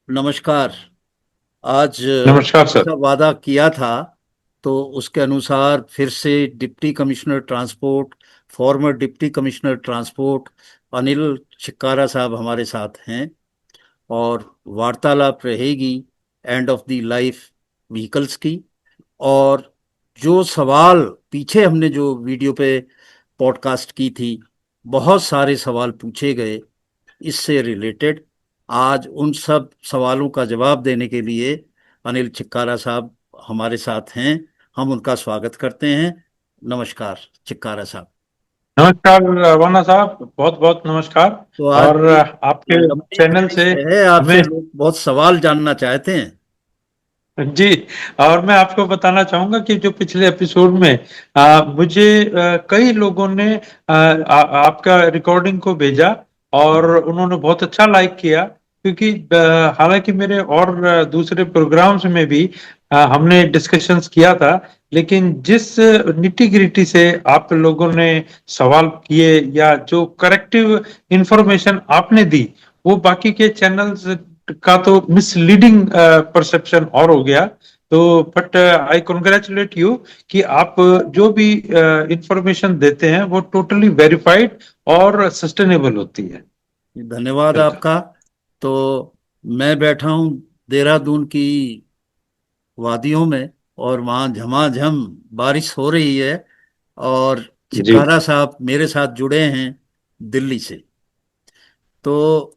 नमस्कार। आज नमस्कार सर। जैसा वादा किया था तो उसके अनुसार फिर से deputy commissioner transport, former deputy commissioner transport Anil Chikkara साहब हमारे साथ हैं और वार्तालाप रहेगी end of the life vehicles की। और जो सवाल पीछे हमने जो वीडियो पे पॉडकास्ट की थी, बहुत सारे सवाल पूछे गए इससे रिलेटेड। आज उन सब सवालों का जवाब देने के लिए अनिल चिक्कारा साहब हमारे साथ हैं। हम उनका स्वागत करते हैं। नमस्कार चिक्कारा साहब। नमस्कार रवाना साहब, बहुत बहुत नमस्कार। तो आज और एक आपके लंबी चैनल से फहरिस्त है, आपसे हमें लोग बहुत सवाल जानना चाहते हैं। जी। और मैं आपको बताना चाहूंगा कि जो पिछले एपिसोड में मुझे कई लोगों ने आपका रिकॉर्डिंग को भेजा और उन्होंने बहुत अच्छा लाइक किया, क्योंकि हालांकि मेरे और दूसरे प्रोग्राम्स में भी हमने डिस्कशंस किया था, लेकिन जिस निटी ग्रिटी से आप लोगों ने सवाल किए या जो करेक्टिव इंफॉर्मेशन आपने दी, वो बाकी के चैनल्स का तो मिसलीडिंग परसेप्शन और हो गया। तो बट आई कॉन्ग्रेचुलेट यू कि आप जो भी इंफॉर्मेशन देते हैं वो टोटली वेरीफाइड और सस्टेनेबल होती है। धन्यवाद वेलकम। आपका। तो मैं बैठा हूँ देहरादून की वादियों में और वहाँ झमाझम बारिश हो रही है। और जी चिकारा साहब मेरे साथ जुड़े हैं दिल्ली से। तो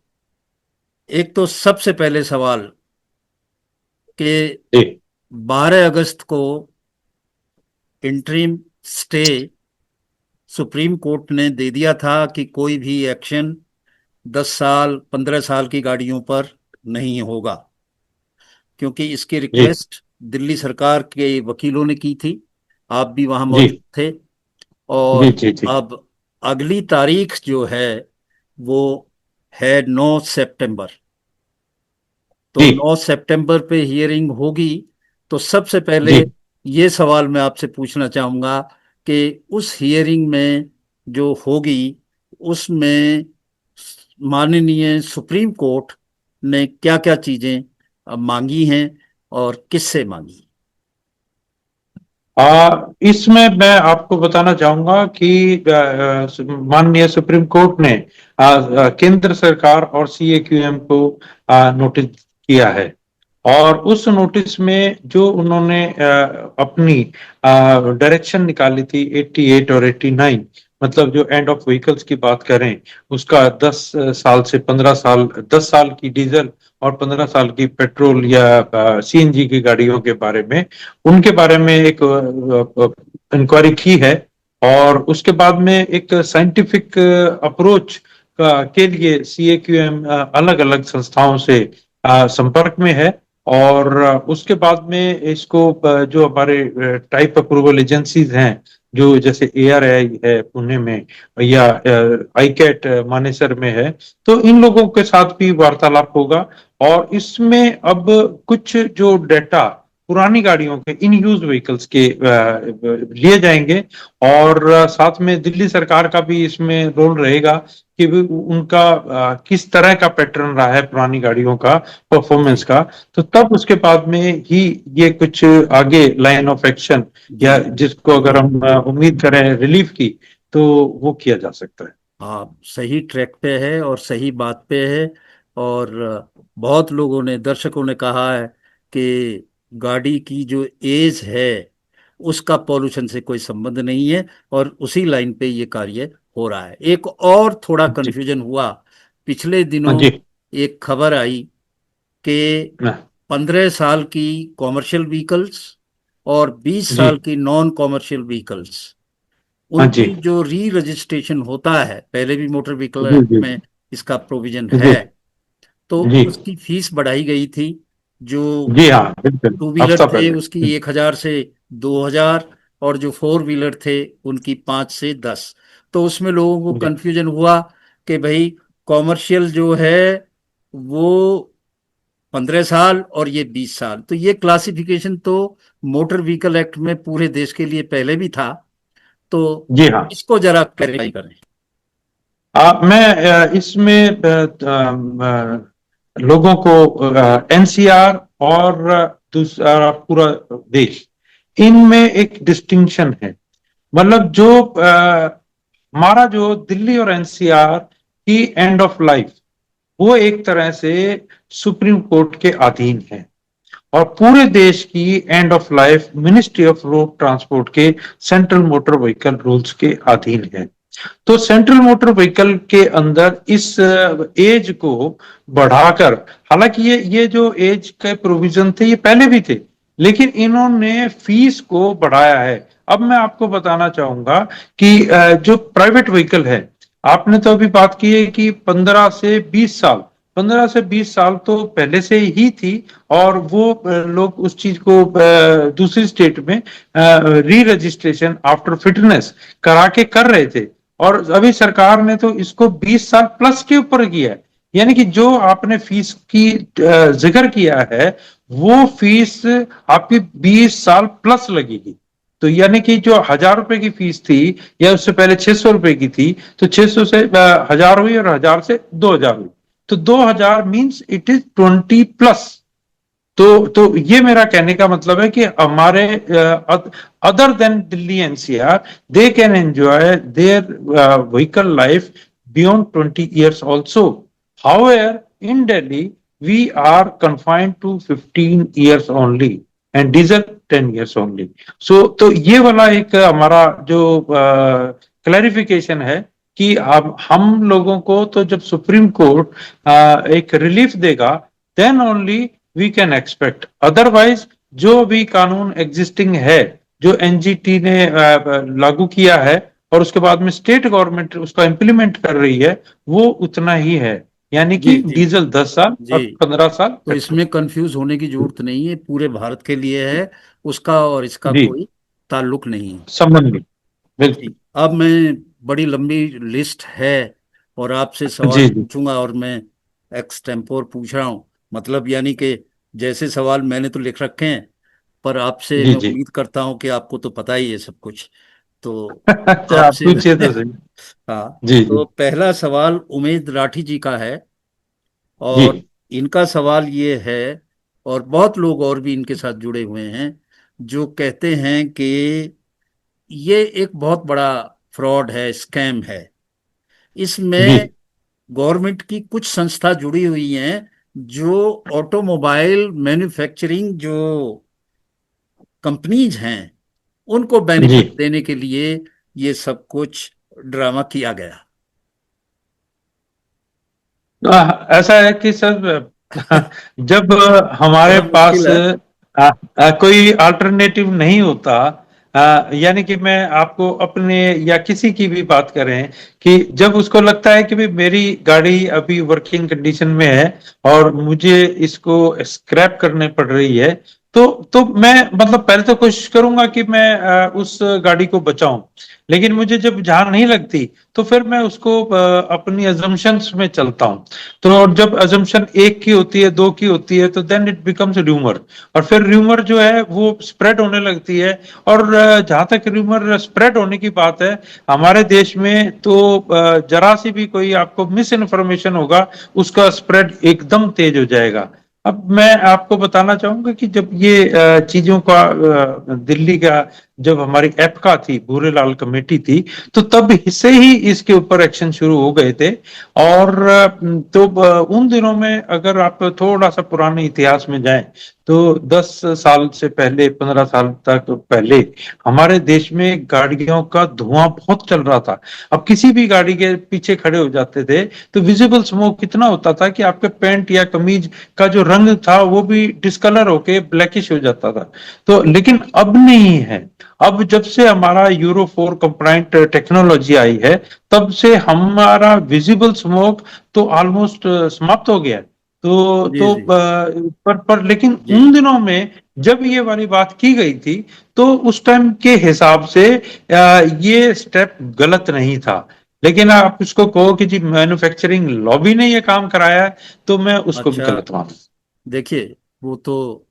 एक तो सबसे पहले सवाल कि जी 12 अगस्त को इंटरिम स्टे सुप्रीम कोर्ट ने दे दिया था कि कोई भी एक्शन 10 साल 15 साल की गाड़ियों पर नहीं होगा, क्योंकि इसकी जी रिक्वेस्ट दिल्ली सरकार के वकीलों ने की थी। आप भी वहां जी मौजूद थे। जी और जी जी अब अगली तारीख जो है वो है 9 सितंबर। तो जी 9 सितंबर पे हियरिंग होगी। तो सबसे पहले जी ये सवाल मैं आपसे पूछना चाहूंगा कि उस हियरिंग में जो होगी उसमें माननीय सुप्रीम कोर्ट ने क्या क्या चीजें मांगी हैं और किससे मांगी। इसमें मैं आपको बताना चाहूंगा कि माननीय सुप्रीम कोर्ट ने केंद्र सरकार और सीएक्यूएम को नोटिस किया है। और उस नोटिस में जो उन्होंने अपनी डायरेक्शन निकाली थी 88 और 89, मतलब जो एंड ऑफ व्हीकल्स की बात करें, उसका 10 साल से 15 साल, 10 साल की डीजल और 15 साल की पेट्रोल या सीएनजी की गाड़ियों के बारे में, उनके बारे में एक इंक्वायरी की है। और उसके बाद में एक साइंटिफिक अप्रोच के लिए सीएक्यूएम अलग अलग संस्थाओं से संपर्क में है। और उसके बाद में इसको जो हमारे टाइप अप्रूवल एजेंसीज हैं, जो जैसे एआरआई है पुणे में या आईकैट मानेसर में है, तो इन लोगों के साथ भी वार्तालाप होगा। और इसमें अब कुछ जो डेटा पुरानी गाड़ियों के इन यूज व्हीकल्स के लिए जाएंगे। और साथ में दिल्ली सरकार का भी इसमें रोल रहेगा कि उनका किस तरह का पैटर्न रहा है पुरानी गाड़ियों का परफॉर्मेंस जी का। तो तब उसके बाद में ही ये कुछ आगे लाइन ऑफ एक्शन, जी। या जिसको अगर हम उम्मीद करें रिलीफ की, तो वो किया जा सकता है। आप सही ट्रैक पे है और सही बात पे है। और बहुत लोगों ने, दर्शकों ने कहा है कि गाड़ी की जो एज है उसका पॉल्यूशन से कोई संबंध नहीं है। और उसी लाइन पे ये कार्य हो रहा है। एक और थोड़ा जी कंफ्यूजन हुआ पिछले हाँ दिनों। जी। एक खबर आई कि हाँ, 15 साल की कॉमर्शियल व्हीकल्स और बीस जी साल की नॉन कॉमर्शियल व्हीकल्स, हाँ जी उनकी जो री रजिस्ट्रेशन होता है, पहले भी मोटर व्हीकल जी एक्ट जी में इसका प्रोविजन जी है, तो जी उसकी फीस बढ़ाई गई थी। जो जी हाँ, बिल्कुल टू व्हीलर हफ्ता थे पहले। उसकी 1,000 से 2,000, और जो फोर व्हीलर थे उनकी 5 से 10। तो उसमें लोगों को जी कंफ्यूजन हुआ कि भाई कॉमर्शियल जो है वो 15 साल और ये 20 साल। तो ये क्लासिफिकेशन तो मोटर व्हीकल एक्ट में पूरे देश के लिए पहले भी था। तो जी हाँ। इसको जरा क्लैरिफाई करें। मैं इसमें लोगों को एनसीआर और दूसरा पूरा देश, इनमें एक डिस्टिंक्शन है। मतलब जो हमारा जो दिल्ली और एनसीआर की एंड ऑफ लाइफ, वो एक तरह से सुप्रीम कोर्ट के अधीन है, और पूरे देश की end of life ministry of road transport के सेंट्रल मोटर व्हीकल रूल्स के अधीन है। तो सेंट्रल मोटर व्हीकल के अंदर इस एज को बढ़ाकर, हालांकि ये जो एज के प्रोविजन थे ये पहले भी थे, लेकिन इन्होंने फीस को बढ़ाया है। अब मैं आपको बताना चाहूंगा कि जो प्राइवेट व्हीकल है, आपने तो अभी बात की है कि 15 से 20 साल, 15 से 20 साल तो पहले से ही थी, और वो लोग उस चीज को दूसरी स्टेट में री रजिस्ट्रेशन आफ्टर फिटनेस करा के कर रहे थे। और अभी सरकार ने तो इसको 20 साल प्लस के ऊपर किया है। यानी कि जो आपने फीस की जिक्र किया है, वो फीस आपकी 20 साल प्लस लगेगी। तो यानी कि जो 1,000 रुपए की फीस थी, या उससे पहले 600 रुपए की थी, तो 600 से 1,000 हुई, और 1,000 से 2,000 हुई। तो 2,000 मीन्स इट इज 20 प्लस। तो ये मेरा कहने का मतलब है कि हमारे other than Delhi NCR, they can enjoy there vehicle life beyond 20 years also. However, in Delhi, we are confined to 15 years only, and diesel 10 years only. So, तो ये वाला एक हमारा जो क्लैरिफिकेशन है कि अब हम लोगों को तो जब सुप्रीम कोर्ट एक रिलीफ देगा, then only we can expect. Otherwise जो भी कानून एग्जिस्टिंग है, जो एनजीटी ने लागू किया है, और उसके बाद में स्टेट गवर्नमेंट उसका इम्प्लीमेंट कर रही है, वो उतना ही है। यानी जी कि जी डीजल 10 साल जी। और 15 साल तो पेट्रोल। इसमें कंफ्यूज होने की जरूरत नहीं है, पूरे भारत के लिए है, उसका और इसका जी, कोई ताल्लुक नहीं है। संबंध नहीं। जी। बिल्कुल। अब मैं, बड़ी लंबी लिस्ट है और आपसे सवाल जी जी पूछूंगा, और मैं एक्स टेम्पोर पूछ रहा हूँ, मतलब यानी कि जैसे सवाल मैंने तो लिख रखे हैं, पर आपसे जी मैं जी। उम्मीद करता हूँ कि आपको तो पता ही है सब कुछ। तो अच्छा, आप आपसे पूछिए तो सही। हाँ, जी जी तो पहला सवाल उमेद राठी जी का है, जी और इनका सवाल ये है, और बहुत लोग और भी इनके साथ जुड़े हुए हैं जो कहते हैं कि ये एक बहुत बड़ा फ्रॉड है, स्कैम है। जी इसमें गवर्नमेंट की कुछ संस्था जुड़ी हुई हैं जो ऑटोमोबाइल मैन्युफैक्चरिंग जो कंपनीज हैं उनको जी। बेनिफिट देने के लिए ये सब कुछ ड्रामा किया गया। ऐसा है कि सर, जब हमारे बड़ा पास मुश्किल है। कोई अल्टरनेटिव नहीं होता, यानी कि मैं आपको अपने या किसी की भी बात करें, कि जब उसको लगता है कि भाई मेरी गाड़ी अभी वर्किंग कंडीशन में है और मुझे इसको स्क्रैप करने पड़ रही है, तो मैं मतलब पहले तो कोशिश करूंगा कि मैं उस गाड़ी को बचाऊं। लेकिन मुझे जब जहां नहीं लगती, तो फिर मैं उसको अपनी अजम्पशंस में चलता हूँ। तो और जब अजम्पशन एक की होती है, दो की होती है, तो देन इट बिकम्स र्यूमर। और फिर र्यूमर जो है वो स्प्रेड होने लगती है। और जहां तक र्यूमर स्प्रेड होने की बात है, हमारे देश में तो जरा सी भी कोई आपको मिस इन्फॉर्मेशन होगा, उसका स्प्रेड एकदम तेज हो जाएगा। अब मैं आपको बताना चाहूंगा कि जब ये चीजों का दिल्ली का, जब हमारी एपका थी, भूरेलाल कमेटी थी, तो तब से ही इसके ऊपर एक्शन शुरू हो गए थे। और तो उन दिनों में अगर आप थोड़ा सा पुराने इतिहास में जाएं, तो 10 साल से पहले, 15 साल तक पहले, हमारे देश में गाड़ियों का धुआं बहुत चल रहा था। अब किसी भी गाड़ी के पीछे खड़े हो जाते थे, तो विजिबल स्मोक कितना होता था कि आपके पैंट या कमीज का जो रंग था वो भी डिस्कलर होके ब्लैकिश हो जाता था। तो लेकिन अब नहीं है। अब जब से हमारा यूरो 4 कंप्लाइंट टेक्नोलॉजी आई है, तब से हमारा विजिबल स्मोक तो ऑलमोस्ट समाप्त हो गया है। जी जी पर लेकिन जी। उन दिनों में जब ये वाली बात की गई थी, तो उस टाइम के हिसाब से ये स्टेप गलत नहीं था। लेकिन आप उसको कहो कि जी मैन्युफैक्चरिंग लॉबी ने ये काम कराया है, तो मैं उसको भी अच्छा, गलत मानूं। देखिए, वो तो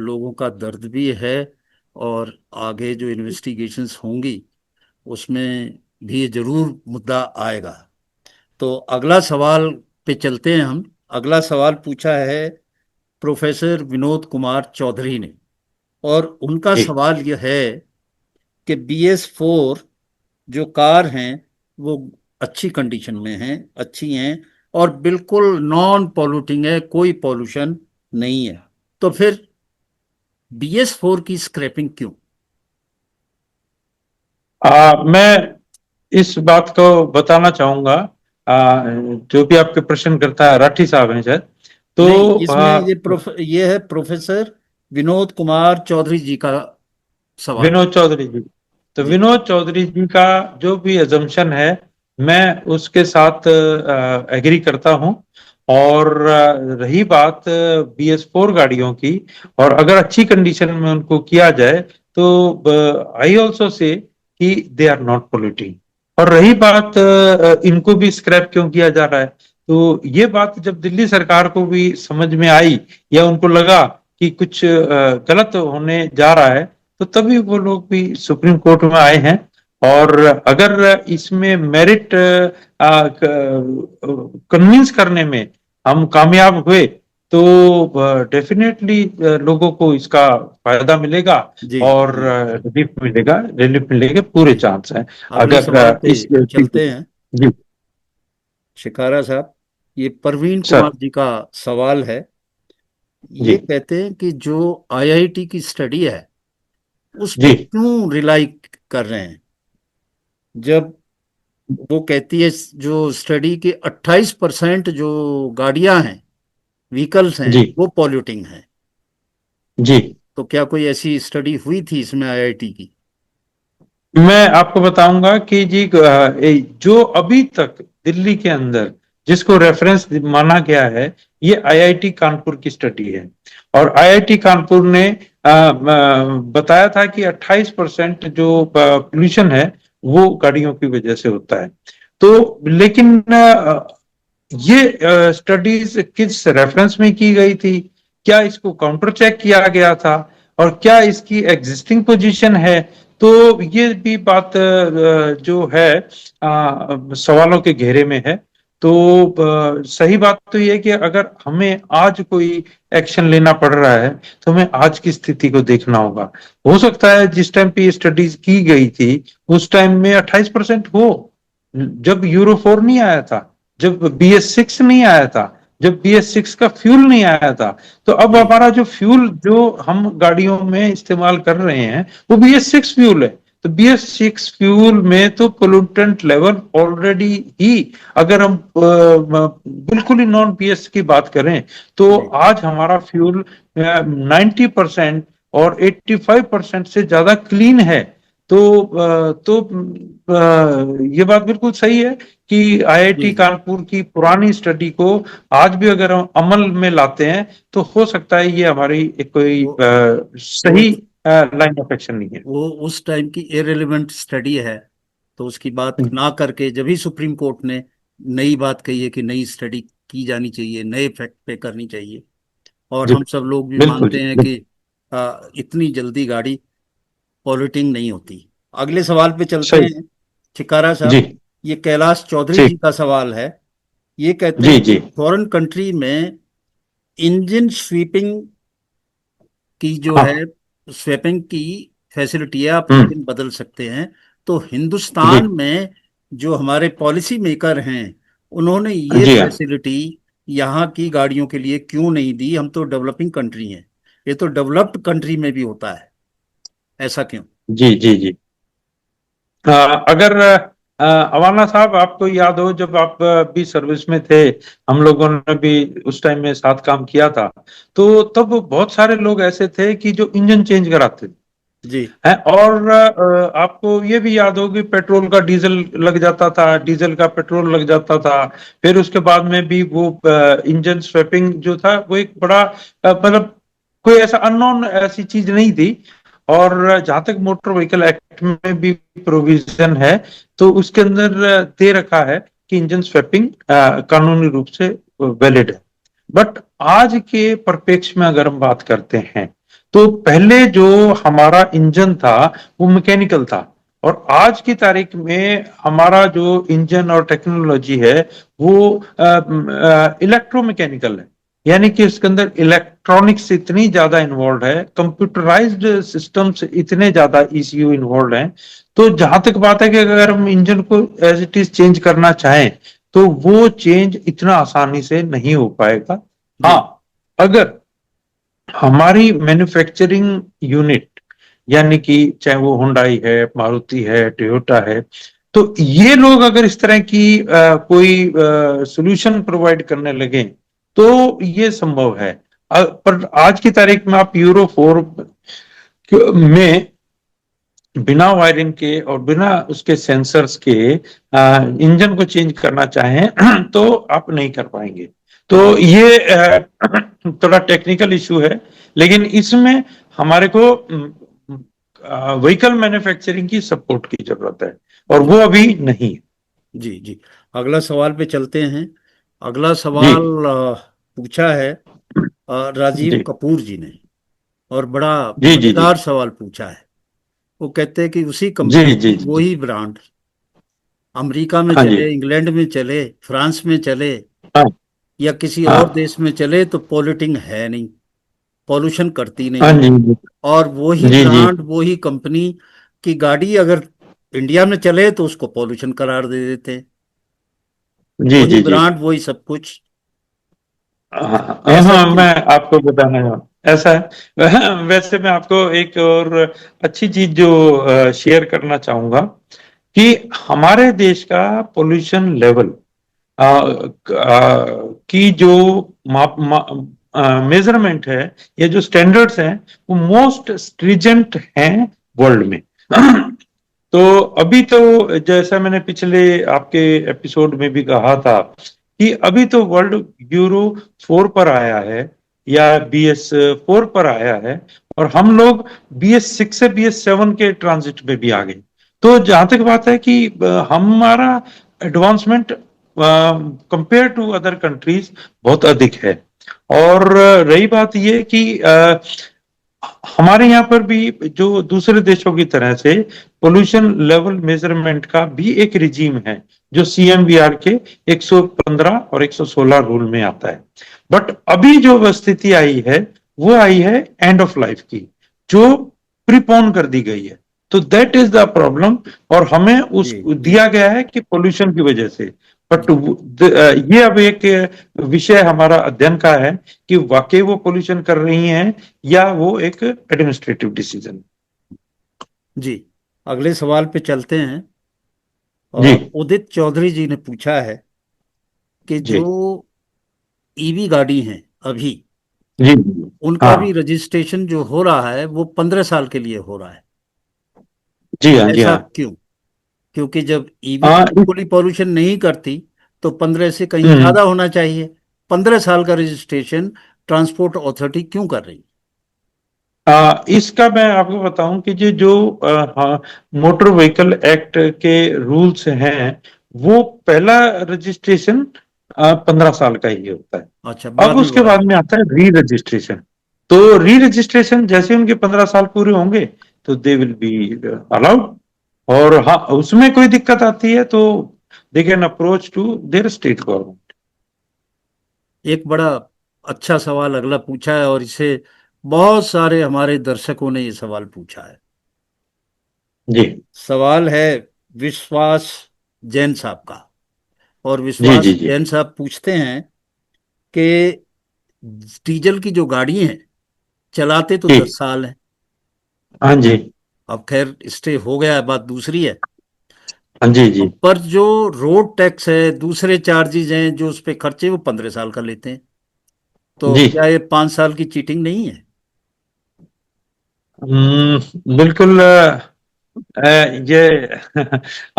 लोगों का दर्द भी है, और आगे जो इन्वेस्टिगेशंस होंगी उसमें भी ये जरूर मुद्दा आएगा। तो अगला सवाल पे चलते हैं हम। अगला सवाल पूछा है प्रोफेसर विनोद कुमार चौधरी ने, और उनका जी। सवाल यह है कि BS4 जो कार हैं वो अच्छी कंडीशन में हैं, अच्छी हैं, और बिल्कुल नॉन पॉल्यूटिंग है, कोई पॉल्यूशन नहीं है, तो फिर BS4 की स्क्रैपिंग क्यों? मैं इस बात को बताना चाहूंगा। जो भी आपके प्रश्न करता है राठी साहब हैं शायद। नहीं, तो इसमें ये है प्रोफेसर विनोद कुमार चौधरी जी का सवाल। विनोद चौधरी जी। तो जी विनोद चौधरी जी का जो भी अजम्पशन है, मैं उसके साथ एग्री करता हूं। और रही बात BS4 गाड़ियों की, और अगर अच्छी कंडीशन में उनको किया जाए, तो आई ऑल्सो से कि दे आर नॉट पोल्यूटिंग। और रही बात इनको भी स्क्रैप क्यों किया जा रहा है, तो ये बात जब दिल्ली सरकार को भी समझ में आई, या उनको लगा कि कुछ गलत होने जा रहा है, तो तभी वो लोग भी सुप्रीम कोर्ट में आए हैं। और अगर इसमें मेरिट कन्विंस करने में हम कामयाब हुए, तो डेफिनेटली लोगों को इसका फायदा मिलेगा। जी और जी। रिलीफ मिलेगा, पूरे चांस है। अगले अगर सवाल पे इस चीज। चलते हैं। जी। शिकारा साहब, ये प्रवीण सर। कुमार जी का सवाल है। जी। ये कहते हैं कि जो IIT की स्टडी है उस जी। पे क्यों रिलाई कर रहे हैं, जब वो कहती है जो स्टडी के 28% जो गाड़ियां हैं, व्हीकल्स हैं, जी। वो पॉल्यूटिंग हैं। जी। तो क्या कोई ऐसी स्टडी हुई थी इसमें IIT की? मैं आपको बताऊंगा कि जी, जो अभी तक दिल्ली के अंदर जिसको रेफरेंस माना गया है, ये IIT कानपुर की स्टडी है। और IIT कानपुर ने बताया था कि 28% जो पोल्यूशन है वो गाड़ियों की वजह से होता है। तो लेकिन ये स्टडीज किस रेफरेंस में की गई थी, क्या इसको काउंटर चेक किया गया था, और क्या इसकी एग्जिस्टिंग पोजीशन है? तो ये भी बात जो है सवालों के घेरे में है। तो सही बात तो ये है कि अगर हमें आज कोई एक्शन लेना पड़ रहा है, तो हमें आज की स्थिति को देखना होगा। हो सकता है जिस टाइम पे ये स्टडीज की गई थी, उस टाइम में 28% हो, जब यूरो 4 नहीं आया था, जब BS6 नहीं आया था, जब BS6 का फ्यूल नहीं आया था। तो अब जी हमारा जो फ्यूल जो हम गाड़ियों में इस्तेमाल कर रहे हैं, वो BS6 फ्यूल है। तो BS6 फ्यूल में तो पोल्यूटेंट लेवल ऑलरेडी ही, अगर हम बिल्कुल ही नॉन BS की बात करें, तो जी। आज हमारा फ्यूल 90% और 85% से ज्यादा क्लीन है। तो ये बात बिल्कुल सही है कि जी IIT जी। कानपुर की पुरानी स्टडी को आज भी अगर हम अमल में लाते हैं, तो हो सकता है ये हमारी एक कोई वो वो सही लाइन ऑफ एक्शन नहीं है। वो उस टाइम की इरेलीवेंट स्टडी है, तो उसकी बात ना करके जब ही सुप्रीम कोर्ट ने नई बात कही है कि नई स्टडी की जानी चाहिए, नए फैक्ट पे करनी चाहिए, और जी। हम सब लोग भी बिल्कुल जी। मानते हैं कि इतनी जल्दी गाड़ी पॉल्यूटिंग नहीं होती। अगले सवाल पे चलते सही। हैं। ठिकारा जी। साहब, ये कैलाश चौधरी ठीक। जी का सवाल है। ये कहते जी। हैं कि जी। फॉरेन कंट्री में इंजन स्वीपिंग की जो है, हाँ। स्वैपिंग की फैसिलिटी है, आप हम्म। इंजन बदल सकते हैं। तो जी। हिंदुस्तान में जो हमारे पॉलिसी मेकर हैं उन्होंने ये जी। हाँ। फैसिलिटी यहाँ की गाड़ियों के लिए क्यों नहीं दी? हम तो डेवलपिंग कंट्री हैं, ये तो डेवलप्ड कंट्री में भी होता है, ऐसा क्यों? जी। जी। जी। अगर अवाना साहब, आपको याद हो जब आप भी सर्विस में थे, हम लोगों ने भी उस टाइम में साथ काम किया था, तो तब बहुत सारे लोग ऐसे थे कि जो इंजन चेंज कराते थे जी हैं। और आपको ये भी याद हो कि पेट्रोल का डीजल लग जाता था, डीजल का पेट्रोल लग जाता था। फिर उसके बाद में भी वो इंजन स्वैपिंग जो था, वो एक बड़ा मतलब कोई ऐसा अननोन ऐसी चीज नहीं थी। और जहां तक मोटर व्हीकल एक्ट में भी प्रोविजन है, तो उसके अंदर दे रखा है कि इंजन स्वैपिंग कानूनी रूप से वैलिड है। बट आज के परिप्रेक्ष्य में अगर हम बात करते हैं, तो पहले जो हमारा इंजन था वो मैकेनिकल था। और आज की तारीख में हमारा जो इंजन और टेक्नोलॉजी है वो इलेक्ट्रोमैकेनिकल है, यानी कि उसके अंदर इलेक्ट्रॉनिक्स इतनी ज्यादा इन्वॉल्व है, कंप्यूटराइज्ड सिस्टम्स इतने ज्यादा ईसीयू इन्वॉल्व हैं। तो जहां तक बात है कि अगर हम इंजन को एज इट इज चेंज करना चाहें तो वो चेंज इतना आसानी से नहीं हो पाएगा। हाँ, जी अगर हमारी मैन्युफैक्चरिंग यूनिट, यानी कि चाहे वो हुंडई है, मारुति है, टोयोटा है, तो ये लोग अगर इस तरह की कोई सॉल्यूशन प्रोवाइड करने लगे तो ये संभव है। पर आज की तारीख में आप यूरो 4 में बिना वायरिंग के और बिना उसके सेंसर्स के इंजन को चेंज करना चाहें तो आप नहीं कर पाएंगे। तो जी ये थोड़ा टेक्निकल इशू है, लेकिन इसमें हमारे को व्हीकल मैन्युफैक्चरिंग की सपोर्ट की जरूरत है और जी वो अभी नहीं है। जी जी। अगला सवाल पे चलते हैं। अगला जी सवाल पूछा है राजीव जी कपूर जी ने, और बड़ा जी जी जी मजेदार सवाल पूछा है। वो कहते हैं कि उसी जी कंपनी जी की जी। वही ब्रांड अमेरिका में हाँ जी। चले, इंग्लैंड में चले, फ्रांस में चले, हाँ या किसी और हाँ देश में चले, तो पॉल्यूटिंग है नहीं, पॉल्यूशन करती हाँ नहीं। जी और वही जी जी ब्रांड वही कंपनी की गाड़ी अगर इंडिया में चले तो उसको पॉल्यूशन करार दे देते हैं। जी वही जी जी। ब्रांड वही सब कुछ। हाँ ऐसा हाँ, क्यों? मैं आपको बताना चाहूँ ऐसा है। वैसे मैं आपको एक और अच्छी चीज जो शेयर करना चाहूंगा कि हमारे देश का पोल्यूशन लेवल की जो मेजरमेंट है या जो स्टैंडर्ड्स हैं वो मोस्ट स्ट्रिजेंट हैं वर्ल्ड में। तो अभी तो जैसा मैंने पिछले आपके एपिसोड में भी कहा था कि अभी तो वर्ल्ड यूरो 4 पर आया है या BS 4 पर आया है, और हम लोग BS 6 से BS 7 के ट्रांजिट में भी आ गए। तो जहां तक बात है कि हमारा advancement compare to other countries बहुत अधिक है। और रही बात ये कि हमारे यहाँ पर भी जो दूसरे देशों की तरह से पोल्यूशन लेवल मेजरमेंट का भी एक रिजीम है जो CMVR के 115 और 116 रूल में आता है। बट अभी जो स्थिति आई है वो आई है एंड ऑफ लाइफ की, जो प्रीपोन कर दी गई है। तो दैट इज द प्रॉब्लम, और हमें उस जी जी दिया गया है कि पोल्यूशन की वजह से। बट जी ये अब एक विषय हमारा अध्ययन का है कि वाकई वो पोल्यूशन कर रही हैं या वो एक एडमिनिस्ट्रेटिव डिसीजन। जी। अगले सवाल पे चलते हैं। जी उदित चौधरी जी ने पूछा है कि जो जी ईवी गाड़ी हैं अभी, जी जी। उनका भी हाँ रजिस्ट्रेशन जो हो रहा है वो 15 साल के लिए हो रहा है। जी हाँ जी ऐसा हाँ। क्यों? क्योंकि जब ईवी हाँ बिल्कुल ही पॉल्यूशन नहीं करती तो 15 से कहीं हम्म, ज्यादा होना चाहिए। 15 साल का रजिस्ट्रेशन ट्रांसपोर्ट अथॉरिटी क्यों कर रही? इसका मैं आपको बताऊं कि जो हाँ, मोटर व्हीकल एक्ट के रूल्स हैं वो पहला रजिस्ट्रेशन 15 साल का ही होता है। अच्छा, अब बाद में उसके बाद बढ़ाया? में आता है री रजिस्ट्रेशन। तो री रजिस्ट्रेशन जैसे उनके 15 साल पूरे होंगे तो दे विल बी अलाउड। और हाँ, उसमें कोई दिक्कत आती है तो they can approach to their state government. एक बड़ा अच्छा सवाल अगला पूछा है, और इसे बहुत सारे हमारे दर्शकों ने ये सवाल पूछा है। जी सवाल है विश्वास जैन साहब का। और जी विश्वास जी जी जैन साहब पूछते हैं कि डीजल की जो गाड़ी हैं चलाते तो जी। 10 साल हैं। हाँ जी अब खैर स्टे हो गया है, बात दूसरी है। हाँ जी जी पर जो रोड टैक्स है, दूसरे चार्जेज हैं जो उस पे खर्चे, वो 15 साल का लेते हैं। तो जी। क्या ये 5 साल की चीटिंग नहीं है? बिल्कुल। ये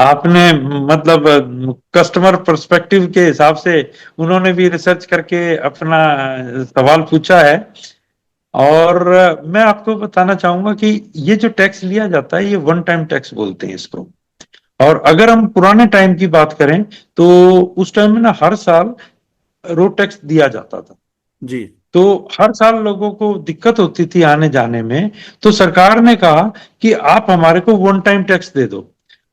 आपने मतलब कस्टमर पर्सपेक्टिव के हिसाब से उन्होंने भी रिसर्च करके अपना सवाल पूछा है। और मैं आपको बताना चाहूंगा कि ये जो टैक्स लिया जाता है ये वन टाइम टैक्स बोलते हैं इसको। और अगर हम पुराने टाइम की बात करें तो उस टाइम में ना हर साल रोड टैक्स दिया जाता था। जी तो हर साल लोगों को दिक्कत होती थी आने जाने में। तो सरकार ने कहा कि आप हमारे को वन टाइम टैक्स दे दो।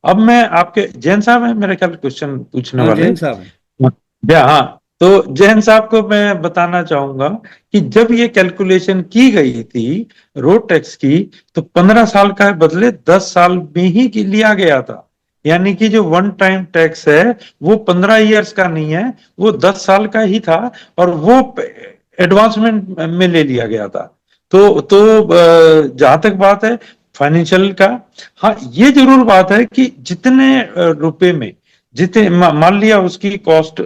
अब मैं आपके जैन साहब है मेरे ख्याल क्वेश्चन पूछने हाँ, वाले। जैन साहब हैं। हाँ, तो जैन साहब को मैं बताना चाहूंगा कि जब ये कैलकुलेशन की गई थी रोड टैक्स की, तो 15 साल का बदले 10 साल में ही लिया गया था। यानी कि जो वन टाइम टैक्स है वो 15 इयर्स का नहीं है, वो 10 साल का ही था, और वो एडवांसमेंट में ले लिया गया था। तो जहां तक बात है फाइनेंशियल का, हाँ ये जरूर बात है कि जितने रुपए में, जितने मान लिया उसकी कॉस्ट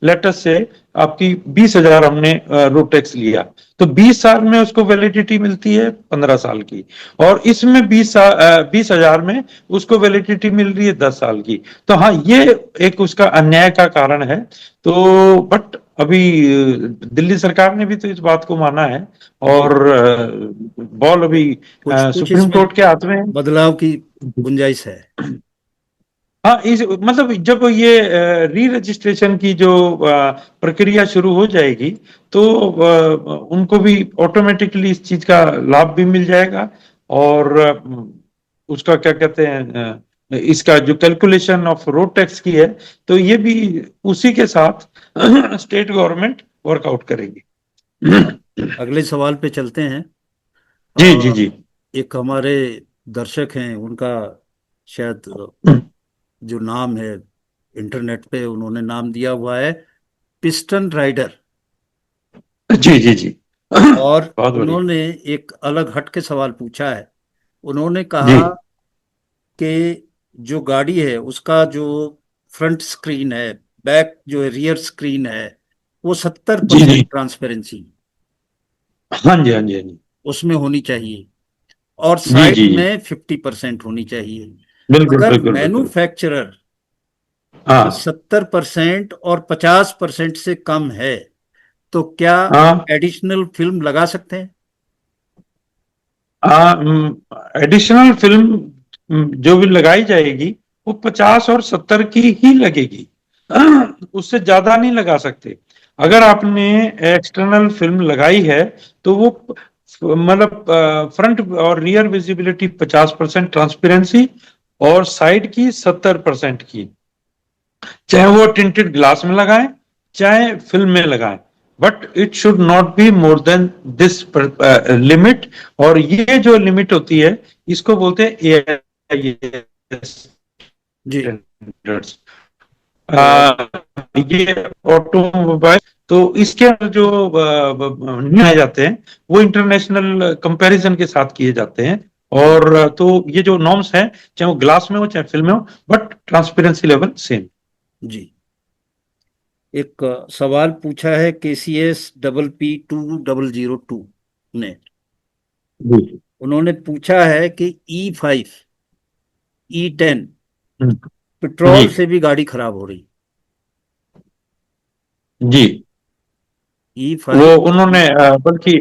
लेटस से आपकी 20,000 हमने रोड टैक्स लिया, तो 20 साल में उसको वैलिडिटी मिलती है 15 साल की, और इसमें 20,000 में उसको वैलिडिटी मिल रही है 10 साल की। तो हाँ ये एक उसका अन्याय का कारण है। तो बट अभी दिल्ली सरकार ने भी तो इस बात को माना है, जी, और बॉल अभी कुछ कुछ सुप्रीम इसमें कोर्ट के हाथ में है। बदलाव की गुंजाइश है। हाँ, इस मतलब जब ये री रजिस्ट्रेशन की जो प्रक्रिया शुरू हो जाएगी, तो उनको भी ऑटोमेटिकली इस चीज का लाभ भी मिल जाएगा, और उसका क्या कहते हैं, इसका जो कैलकुलेशन ऑफ रोड टैक्स की है, तो ये भी उसी के साथ स्टेट गवर्नमेंट वर्कआउट करेगी। जी, अगले सवाल पे चलते हैं। जी जी अ, जी। एक हमारे दर्शक हैं, उनका शायद जो नाम है इंटरनेट पे उन्होंने नाम दिया हुआ है पिस्टन राइडर। जी जी जी। और बहुत बढ़िया। उन्होंने एक अलग हट के सवाल पूछा है। उन्होंने जी कहा कि जो गाड़ी है उसका जो फ्रंट स्क्रीन है, बैक जो है रियर स्क्रीन है, वो सत्तर जी जी। परसेंट ट्रांसपेरेंसी हाँ जी हाँ जी हाँ जी। उसमें होनी चाहिए, और जी साइड जी जी। में 50% होनी चाहिए। बिल्कुल अगर बिल्कुल बिल्कुल। मैन्युफैक्चरर का हाँ 70% और 50% से कम है तो क्या हाँ। एडिशनल फिल्म लगा सकते हैं? एडिशनल फिल्म जो भी लगाई जाएगी वो 50 और 70 की ही लगेगी। उससे ज्यादा नहीं लगा सकते। अगर जी, आपने एक्सटर्नल फिल्म लगाई है, तो वो मतलब फ्रंट और रियर विजिबिलिटी 50% ट्रांसपेरेंसी, और साइड की 70% की, चाहे वो टिंटेड ग्लास में लगाएं चाहे फिल्म में लगाएं, but it should not be more than this limit. और ये जो लिमिट होती है इसको बोलते हैं AIS जी। स्टैंडर्ड्स। तो ये ऑटोमोबाइल, तो इसके अंदर जो नियम आए जाते हैं वो इंटरनेशनल कंपैरिजन के साथ किए जाते हैं। जी, और तो ये जो नॉर्म्स हैं, चाहे वो ग्लास में हो चाहे फिल्म में हो, बट ट्रांसपेरेंसी लेवल सेम। जी। एक सवाल पूछा है KCS PP2002 ने। जी। उन्होंने पूछा है कि E5 E10 हम्म, जी पेट्रोल से भी गाड़ी खराब हो रही। जी। वो E5 उन्होंने बल्कि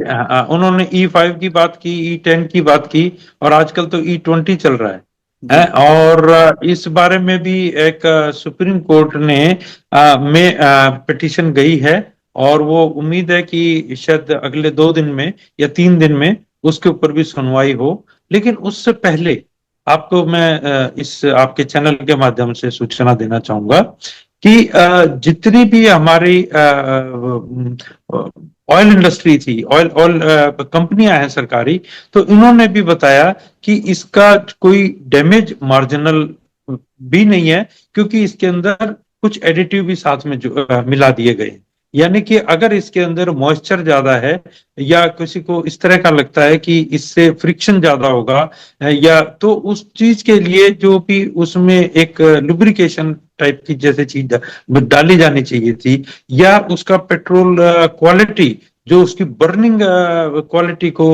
उन्होंने E5 की बात की, E10 की बात की, और आजकल तो E20 चल रहा है। जी, और इस बारे में भी एक सुप्रीम कोर्ट ने में पिटीशन गई है, और वो उम्मीद है कि शायद अगले 2 दिन में या 3 दिन में उसके ऊपर भी सुनवाई हो। लेकिन उससे पहले आपको मैं इस आपके चैनल के माध्यम से सूचना देना चाहूंगा कि जितनी भी हमारी ऑयल इंडस्ट्री थी, ऑयल ऑयल कंपनियां हैं सरकारी, तो इन्होंने भी बताया कि इसका कोई डैमेज मार्जिनल भी नहीं है, क्योंकि इसके अंदर कुछ एडिटिव भी साथ में जो मिला दिए गए। यानी कि अगर इसके अंदर मॉइस्चर ज्यादा है, या किसी को इस तरह का लगता है कि इससे फ्रिक्शन ज्यादा होगा, या तो उस चीज के लिए जो भी उसमें एक लुब्रिकेशन टाइप की जैसे चीज डाली जानी चाहिए थी, या उसका पेट्रोल क्वालिटी जो उसकी बर्निंग क्वालिटी को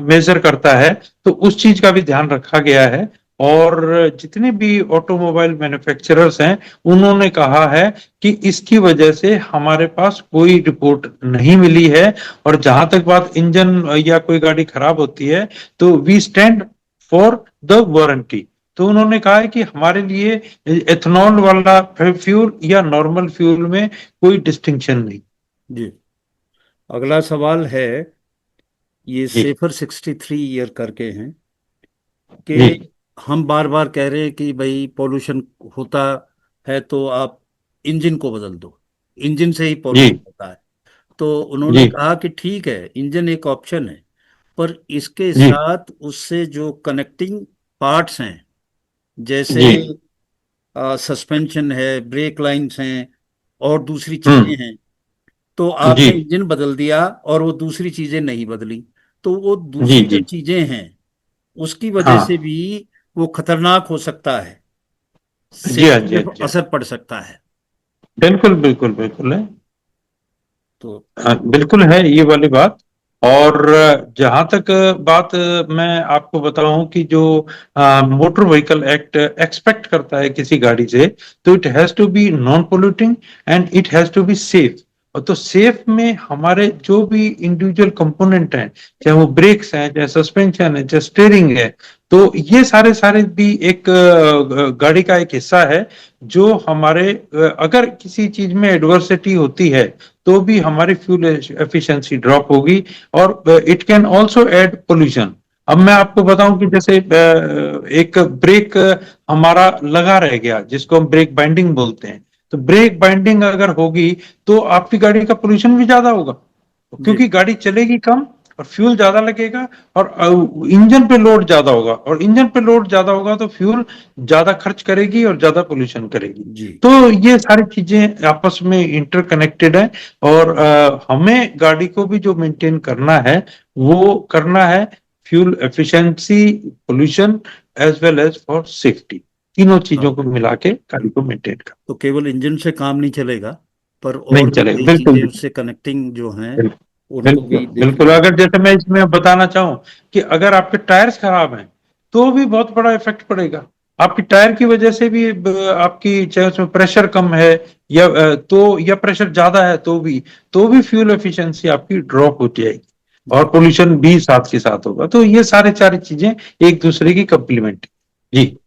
मेजर करता है, तो उस चीज का भी ध्यान रखा गया है। और जितने भी ऑटोमोबाइल मैन्युफैक्चरर्स हैं उन्होंने कहा है कि इसकी वजह से हमारे पास कोई रिपोर्ट नहीं मिली है। और जहां तक बात इंजन या कोई गाड़ी खराब होती है, तो we stand for the warranty. तो उन्होंने कहा है कि हमारे लिए एथनॉल वाला फ्यूल या नॉर्मल फ्यूल में कोई डिस्टिंक्शन नहीं। जी। अगला सवाल है, ये जी सेफर 63 ईयर करके हैं जी कि हम बार बार कह रहे हैं कि भाई पोल्यूशन होता है तो आप इंजन को बदल दो, इंजन से ही पोल्यूशन जी होता है। तो उन्होंने जी कहा कि ठीक है, इंजन एक ऑप्शन है, पर इसके जी साथ उससे जो कनेक्टिंग पार्ट्स हैं, जैसे जी। सस्पेंशन है, ब्रेक लाइंस हैं, और दूसरी चीजें हम्म। हैं, तो जी आपने इंजन बदल दिया और वो दूसरी चीजें नहीं बदली, तो वो जी दूसरी जो जी। चीजें हैं उसकी वजह से हाँ। भी वो खतरनाक हो सकता है, जी हाँ सेफ्टी जी हाँ पे जी हाँ। असर पड़ सकता है। बिल्कुल बिल्कुल बिल्कुल है। तो हाँ, बिल्कुल है ये वाली बात। और जहां तक बात मैं आपको बताऊं कि जो मोटर व्हीकल एक्ट एक्सपेक्ट करता है किसी गाड़ी से, तो it has to be non polluting and it has to be safe. और तो सेफ में हमारे जो भी इंडिविजुअल कंपोनेंट हैं, चाहे वो ब्रेक्स हैं, चाहे सस्पेंशन है, चाहे स्टीयरिंग है, तो ये सारे सारे भी एक गाड़ी का एक हिस्सा है, जो हमारे अगर किसी चीज में एडवर्सिटी होती है तो भी हमारी फ्यूल एफिशिएंसी ड्रॉप होगी, और it can also add pollution. अब मैं आपको बताऊं कि जैसे एक ब्रेक हमारा लगा रह गया, जिसको हम ब्रेक बाइंडिंग बोलते हैं, तो ब्रेक बाइंडिंग अगर होगी तो आपकी गाड़ी का पोल्यूशन भी ज्यादा होगा, जी क्योंकि गाड़ी चलेगी कम और फ्यूल ज्यादा लगेगा, और इंजन पे लोड ज्यादा होगा, और इंजन पे लोड ज्यादा होगा तो फ्यूल ज्यादा खर्च करेगी और ज्यादा पोल्यूशन करेगी। जी। तो ये सारी चीजें आपस में इंटरकनेक्टेड है, और हमें गाड़ी को भी जो मेंटेन करना है वो करना है fuel efficiency, pollution, as well as for safety. तीनों चीजों हाँ, को मिला के गाड़ी को मेंटेन करना। तो केवल इंजन से काम नहीं चलेगा, पर नहीं और भी चलेगा, कई बिल्कुल चीजें भी। उससे कनेक्टिंग जो हैं बिल्कुल उनको बिल्कुल भी देखनी बिल्कुल। होगी। अगर जैसे मैं इसमें बताना चाहूं कि अगर आपके टायर्स खराब हैं तो भी बहुत बड़ा इफेक्ट पड़ेगा। आपकी टायर की वजह से भी आपकी चाहे उसमें प्रेशर कम है या तो या प्रेशर ज्यादा है तो भी फ्यूल एफिशिएंसी आपकी ड्रॉप हो जाएगी, और जी। पोल्यूशन भी साथ के साथ होगा। तो ये सारे सारी चीजें एक दूसरे की कंप्लीमेंट। जी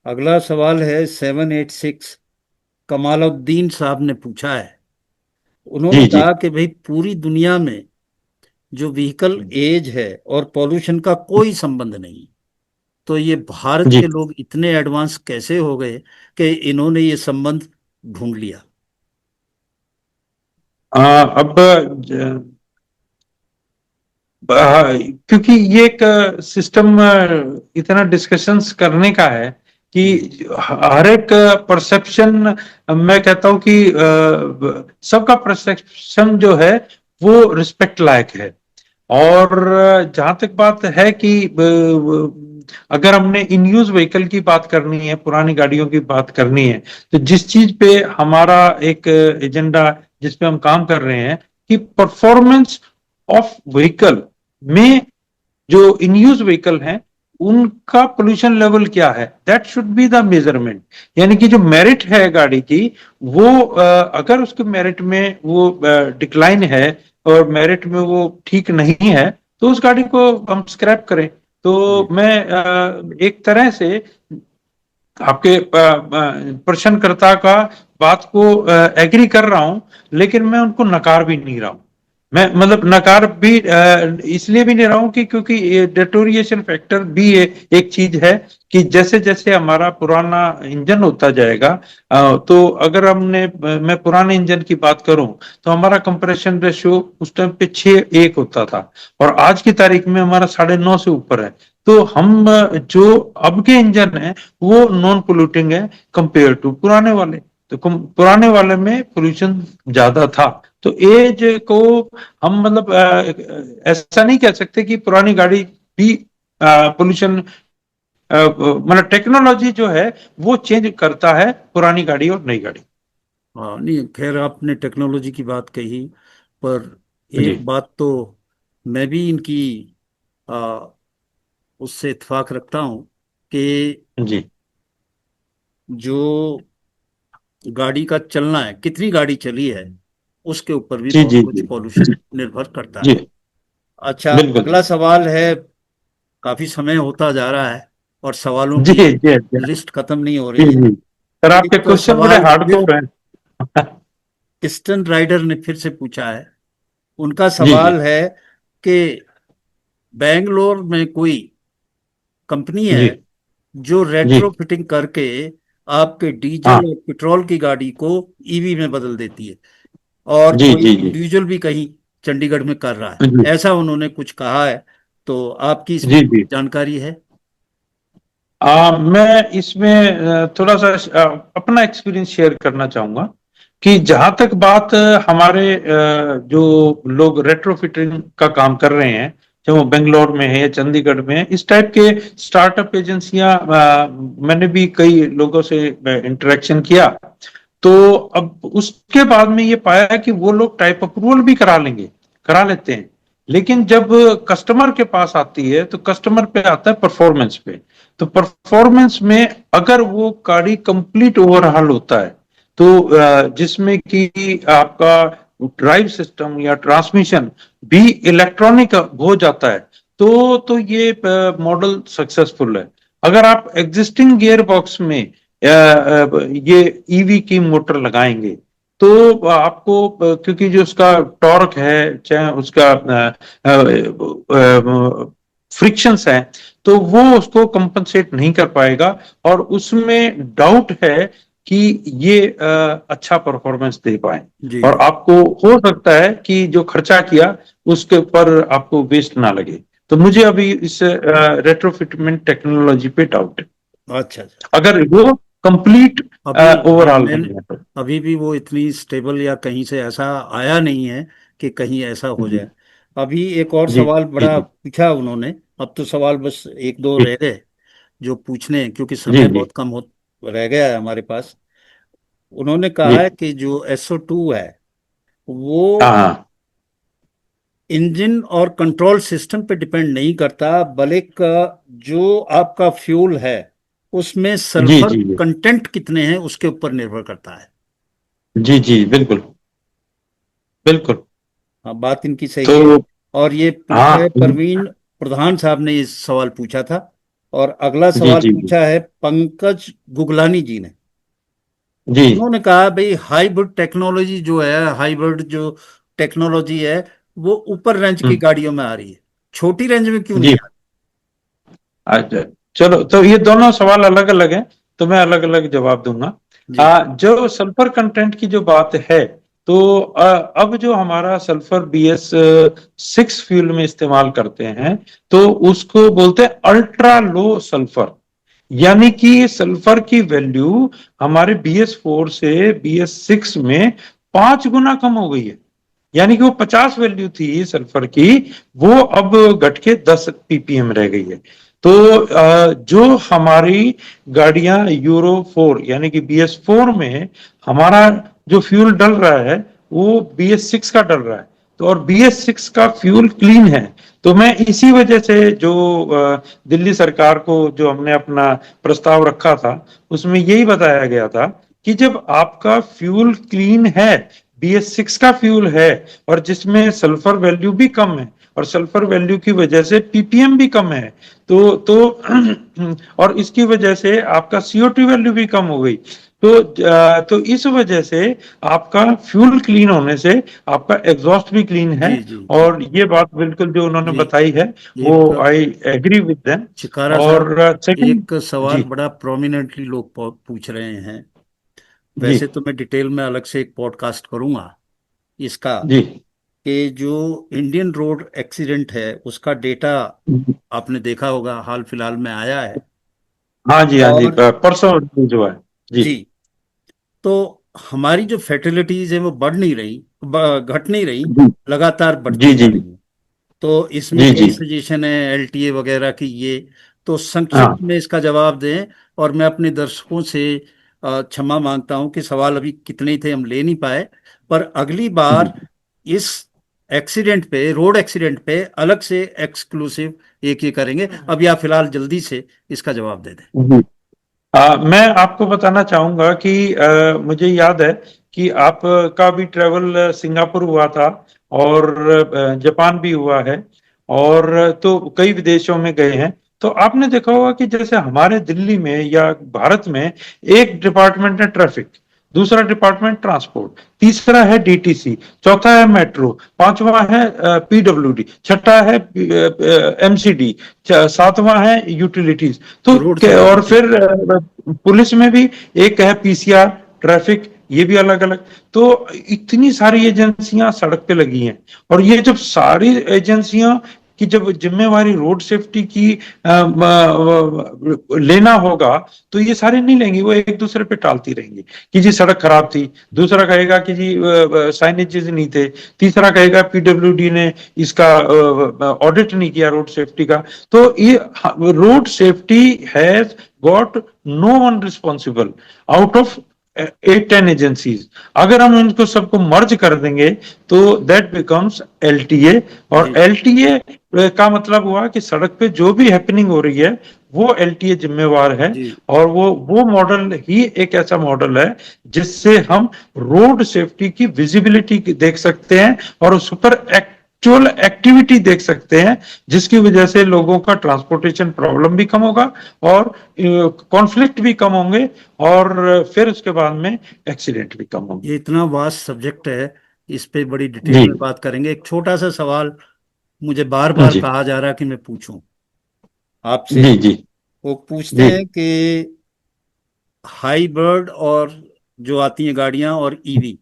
अगला सवाल है 786, कमालुद्दीन साहब ने पूछा है। उन्होंने जी जी कहा कि भाई पूरी दुनिया में जो व्हीकल एज है और पॉल्यूशन का कोई संबंध नहीं, तो ये भारत जी। के लोग इतने एडवांस कैसे हो गए कि इन्होंने ये संबंध ढूंढ लिया। अब क्योंकि ये एक सिस्टम इतना डिस्कशंस करने का है कि जी हर एक परसेप्शन, मैं कहता हूं कि सबका परसेप्शन जो है वो रिस्पेक्ट लायक है। और जहां तक बात है कि अगर हमने इन यूज व्हीकल की बात करनी है, पुरानी गाड़ियों की बात करनी है, तो जिस चीज पे हमारा एक एजेंडा, जिस पे हम काम कर रहे हैं कि परफॉर्मेंस ऑफ व्हीकल में, जो इन यूज व्हीकल हैं उनका पोल्यूशन लेवल क्या है, that should be the measurement. यानी कि जो मेरिट है गाड़ी की, वो अगर उसके मेरिट में वो डिक्लाइन है और मेरिट में वो ठीक नहीं है, तो उस गाड़ी को हम स्क्रैप करें। तो जी। मैं एक तरह से आपके प्रश्नकर्ता का बात को एग्री कर रहा हूं, लेकिन मैं उनको नकार भी नहीं रहा हूं। मैं मतलब नकार भी इसलिए भी नहीं रहा हूं कि क्योंकि डेटोरिएशन फैक्टर भी एक चीज है कि जैसे जैसे हमारा पुराना इंजन होता जाएगा, तो अगर मैं पुराने इंजन की बात करूं तो हमारा कंप्रेशन रेशियो उस टाइम पे 6:1 होता था, और आज की तारीख में हमारा 9.5 से ऊपर है। तो हम जो अब के इंजन है वो नॉन पोल्यूटिंग है कंपेयर टू पुराने वाले। तो पुराने वाले में पोल्यूशन ज्यादा था। तो एज को हम मतलब ऐसा नहीं कह सकते कि पुरानी गाड़ी भी पोल्यूशन, मतलब टेक्नोलॉजी जो है वो चेंज करता है पुरानी गाड़ी और नई गाड़ी। हाँ, नहीं, खैर आपने टेक्नोलॉजी की बात कही, पर जी एक बात तो मैं भी इनकी आ, उससे इत्तेफाक रखता हूँ कि जी जो गाड़ी का चलना है, कितनी गाड़ी चली है, उसके ऊपर भी जी बहुत जी कुछ जी पॉल्यूशन निर्भर करता जी। है। अच्छा, बिल्कुल अगला सवाल है। काफी समय होता जा रहा है और सवालों जी की जी जी लिस्ट खत्म नहीं हो जी रही है। जी। सर आपके एक क्वेश्चन बड़े सवाल फिर हार्डकोर हैं। ईस्टर्न राइडर ने फिर से पूछा है। उनका जी जी सवाल है कि बेंगलोर में कोई कंपनी है जी जो जी। रेट्रोफिटिंग करके आपके हाँ। डीजल और पेट्रोल की गाड़ी को ईवी में बदल देती है। और जी कोई जी जी इंडिविजुअल भी कहीं चंडीगढ़ में कर रहा है, जी ऐसा उन्होंने कुछ कहा है। तो आपकी इसमें जी जी। जानकारी है? मैं इसमें थोड़ा सा अपना एक्सपीरियंस शेयर करना चाहूंगा कि जहां तक बात हमारे जो लोग रेट्रोफिटिंग का काम कर रहे हैं, चाहे वो बेंगलोर में है या चंडीगढ़ में है, इस टाइप के स्टार्टअप एजेंसियां, मैंने भी कई लोगों से इंटरेक्शन किया। तो अब उसके बाद में ये पाया कि वो लोग टाइप अप्रूवल भी करा लेंगे, करा लेते हैं, लेकिन जब कस्टमर के पास आती है तो कस्टमर पे आता है परफॉर्मेंस पे। तो परफॉर्मेंस में अगर वो गाड़ी कंप्लीट ओवरहाल होता है, तो जिसमें कि आपका ड्राइव सिस्टम या ट्रांसमिशन भी इलेक्ट्रॉनिक हो जाता है, तो ये मॉडल सक्सेसफुल है। अगर आप एग्जिस्टिंग गियर बॉक्स में ये ईवी की मोटर लगाएंगे, तो आपको क्योंकि जो उसका टॉर्क है, चाहे उसका फ्रिक्शंस है, तो वो उसको कंपनसेट नहीं कर पाएगा। और उसमें डाउट है कि ये अच्छा परफॉर्मेंस दे पाए। जी और आपको हो सकता है कि जो खर्चा किया उसके ऊपर आपको वेस्ट ना लगे। तो मुझे अभी इस रेट्रोफिटमेंट टेक्नोलॉजी पे डाउट है, अच्छा अच्छा। अगर वो कंप्लीट अभी हाँ, ओवरऑल मैंने नहीं है तो। अभी भी वो इतनी स्टेबल या कहीं से ऐसा आया नहीं है कि कहीं ऐसा हो जी जाए। अभी एक और जी सवाल जी बड़ा जी पूछा उन्होंने। अब तो सवाल बस एक दो जी रह गए जो पूछने हैं, क्योंकि जी समय जी। बहुत कम हो रह गया है हमारे पास। उन्होंने जी। कहा है कि जो SO2 है वो हाँ हाँ। इंजन और कंट्रोल सिस्टम पे डिपेंड नहीं करता, बल्कि जो आपका फ्यूल है उसमें जी सल्फर जी जी कंटेंट कितने हैं उसके ऊपर निर्भर करता है। जी जी बिल्कुल बिल्कुल। हाँ, बात इनकी सही है। तो और ये पूछा है हाँ। परवीन प्रधान साहब ने इस सवाल पूछा था। और अगला जी सवाल जी जी पूछा है पंकज गुगलानी जी ने। जी उन्होंने कहा भाई हाइब्रिड टेक्नोलॉजी जो है, हाइब्रिड जो टेक्नोलॉजी है वो ऊपर रेंज की हम्म, गाड़ियों में आ रही है, छोटी रेंज में क्यों नहीं जी। आ अच्छा, चलो, तो ये दोनों सवाल अलग अलग हैं, तो मैं अलग अलग जवाब दूंगा। रही? जी जो सल्फर कंटेंट की जो बात है, तो अब जो हमारा सल्फर BS6 फ्यूल में इस्तेमाल करते हैं, तो उसको बोलते हैं अल्ट्रा लो सल्फर। यानी कि सल्फर की वैल्यू हमारे BS4 से BS6 में 5 गुना कम हो गई है। यानी कि वो 50 वैल्यू थी सल्फर की, वो अब घट के 10 ppm रह गई है। तो जो हमारी गाड़ियां यूरो 4 यानी कि BS4 में हमारा जो फ्यूल डल रहा है, वो BS6 का डल रहा है। तो और BS6 का फ्यूल क्लीन है। तो मैं इसी वजह से जो दिल्ली सरकार को जो हमने अपना प्रस्ताव रखा था, उसमें यही बताया गया था कि जब आपका फ्यूल क्लीन है, BS6 का फ्यूल है, और जिसमें सल्फर वैल्यू भी कम है, और सल्फर वैल्यू की वजह से ppm भी कम है, तो और इसकी वजह से आपका CO2 वैल्यू भी कम हो गई। तो इस वजह से आपका फ्यूल क्लीन होने से आपका एग्जॉस्ट भी क्लीन है। जी जी जी और ये बात बिल्कुल जो उन्होंने जी। बताई है, वो एक आई एग्री विद देम। चिकारा साहब, और सेकंड। एक सवाल जी बड़ा प्रोमिनेंटली लोग पूछ रहे हैं। जी वैसे तो मैं डिटेल में अलग से एक पॉडकास्ट करूंगा इसका, जी। कि जो इंडियन रोड एक्सीडेंट है उसका डेटा आपने देखा होगा हाल फिलहाल में आया है। हाँ जी हाँ जी, और परसों जो है। जी जी, तो हमारी जो फैटिलिटीज है वो बढ़ नहीं रही, घट नहीं रही, जी लगातार जी बढ़ती जा जी रही है। तो इसमें जी कोई जी। सजेशन है LTA वगैरह की? ये तो संक्षिप्त हाँ। में इसका जवाब दें। और मैं अपने दर्शकों से क्षमा मांगता हूं कि सवाल अभी कितने ही थे हम ले नहीं पाए, पर अगली जी बार इस एक्सीडेंट पे, रोड एक्सीडेंट पे अलग से एक्सक्लूसिव एक ये करेंगे। अब या फिलहाल जल्दी से इसका जवाब दे दें। जी। मैं आपको बताना चाहूंगा कि मुझे याद है कि आपका भी ट्रेवल सिंगापुर हुआ था, और जापान भी हुआ है, और तो कई विदेशों में गए हैं। तो आपने देखा होगा कि जैसे हमारे दिल्ली में या भारत में एक डिपार्टमेंट है ट्रैफिक, दूसरा डिपार्टमेंट ट्रांसपोर्ट, तीसरा है डीटीसी, चौथा है मेट्रो, पांचवा है पीडब्ल्यूडी, छठा है एमसीडी, सातवां है यूटिलिटीज। तो रोड सेफ्टी और फिर सेक्टर। पुलिस में भी एक है पीसीआर, ट्रैफिक, ये भी अलग अलग। तो इतनी सारी एजेंसियां सड़क पे लगी हैं, और ये जब सारी एजेंसियां की जब जिम्मेवारी रोड सेफ्टी की लेना होगा, तो ये सारे नहीं लेंगी, वो एक दूसरे पे टालती रहेंगी कि जी सड़क खराब थी, दूसरा कहेगा कि जी साइनेजेस नहीं थे, तीसरा कहेगा पीडब्ल्यूडी ने इसका ऑडिट नहीं किया रोड सेफ्टी का। तो ये road safety has got no one responsible out of 8-10 agencies. अगर हम इनको सबको मर्ज कर देंगे तो दैट बिकम्स एलटीए, और जी एलटीए का मतलब हुआ कि सड़क पे जो भी हैपनिंग हो रही है वो एलटीए जिम्मेवार है। जी और वो मॉडल ही एक ऐसा मॉडल है जिससे हम रोड सेफ्टी की विजिबिलिटी देख सकते हैं और उस पर एक्चुअल एक्टिविटी देख सकते हैं, जिसकी वजह से लोगों का ट्रांसपोर्टेशन प्रॉब्लम भी कम होगा और कॉन्फ्लिक्ट भी कम होंगे, और फिर उसके बाद में एक्सीडेंट भी कम होंगे। ये इतना वास्ट सब्जेक्ट है, इस पे बड़ी डिटेल जी में बात करेंगे। एक छोटा सा सवाल मुझे बार बार जी कहा जा रहा है कि मैं पूछूं आपसे। जी जी वो पूछते जी हैं कि हाइब्रिड और जो आती हैं गाड़ियां और ईवी,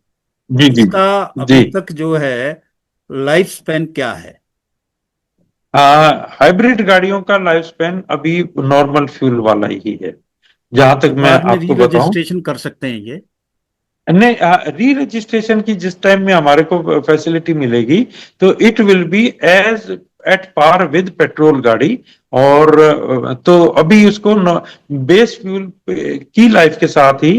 जी जी इसका जी। अभी तक जो है लाइफ स्पैन क्या है? हाइब्रिड गाड़ियों का लाइफ स्पैन अभी नॉर्मल फ्यूल वाला ही है, जहां तो तक मैं बाद में री आपको बताऊं। रजिस्ट्रेशन कर सकते हैं ये? नहीं, री रजिस्ट्रेशन की जिस टाइम में हमारे को फैसिलिटी मिलेगी, तो it will be as at par with petrol गाड़ी। और तो अभी उसको बेस फ्यूल की लाइफ के साथ ही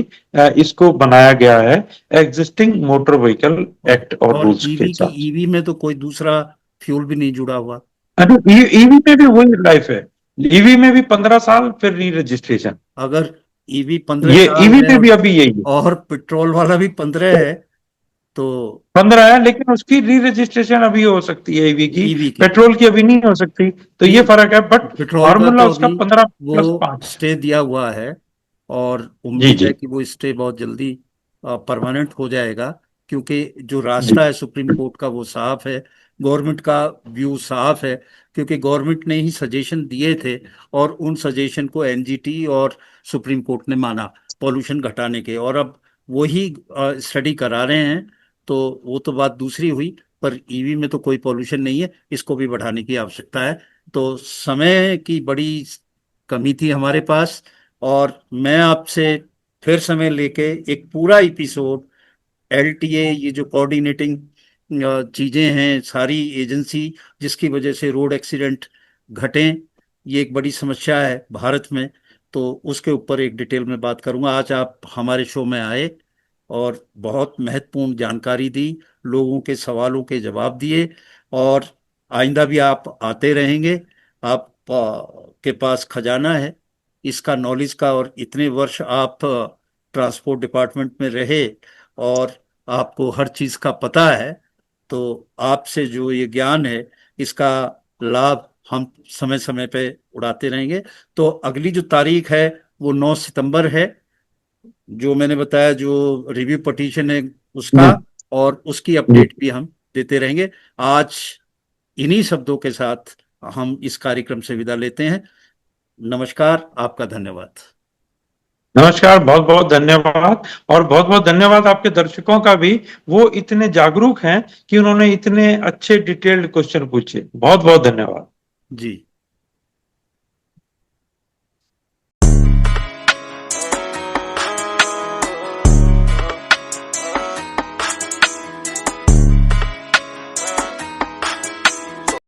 इसको बनाया गया है, एग्जिस्टिंग मोटर व्हीकल एक्ट और और रूल्स के ईवी की, हिसाब से। ईवी में तो कोई दूसरा फ्यूल भी नहीं जुड़ा हुआ? अरे ईवी में भी वही लाइफ है, ईवी में भी 15 साल फिर री रजिस्ट्रेशन। अगर ईवी 15 ये साल ईवी है में भी अभी यही है, और पेट्रोल वाला भी 15 है, तो 15 है, लेकिन उसकी री रजिस्ट्रेशन अभी हो सकती है ईवी की, ईवी की पेट्रोल की अभी नहीं हो सकती। तो ये नहीं, फर्क है, बट पेट्रोल का फॉर्मूला तो उसका अभी 15+5 वो है। स्टे दिया हुआ है, और जी उम्मीद है जी कि वो स्टे बहुत जल्दी परमानेंट हो जाएगा, क्योंकि जो जी रास्ता है सुप्रीम कोर्ट का वो साफ है, गवर्नमेंट का व्यू साफ है, क्योंकि गवर्नमेंट ने ही सजेशन दिए थे और उन सजेशन को एनजीटी और सुप्रीम कोर्ट ने माना पॉल्यूशन घटाने के, और अब वही स्टडी करा रहे हैं। तो वो तो बात दूसरी हुई, पर ईवी में तो कोई पॉल्यूशन नहीं है, इसको भी बढ़ाने की आवश्यकता है। तो समय की बड़ी कमी थी हमारे पास, और मैं आपसे फिर समय लेके एक पूरा एपिसोड एलटीए, ये जो कोऑर्डिनेटिंग चीजें हैं सारी एजेंसी, जिसकी वजह से रोड एक्सीडेंट घटें, ये एक बड़ी समस्या है भारत में, तो उसके ऊपर एक डिटेल में बात करूंगा। आज आप हमारे शो में आए और बहुत महत्वपूर्ण जानकारी दी, लोगों के सवालों के जवाब दिए, और आइंदा भी आप आते रहेंगे। आप के पास खजाना है इसका, नॉलेज का, और इतने वर्ष आप ट्रांसपोर्ट डिपार्टमेंट में रहे और आपको हर चीज का पता है, तो आपसे जो ये ज्ञान है इसका लाभ हम समय समय पे उड़ाते रहेंगे। तो अगली जो तारीख है वो 9 सितंबर है, जो मैंने बताया, जो रिव्यू पटिशन है उसका, जी और उसकी जी। अपडेट भी हम देते रहेंगे। आज इन्हीं शब्दों के साथ हम इस कार्यक्रम से विदा लेते हैं। नमस्कार, आपका धन्यवाद। नमस्कार, बहुत बहुत धन्यवाद। और बहुत बहुत धन्यवाद आपके दर्शकों का भी, वो इतने जागरूक हैं कि उन्होंने इतने अच्छे डिटेल्ड क्वेश्चन पूछे। बहुत बहुत धन्यवाद। जी।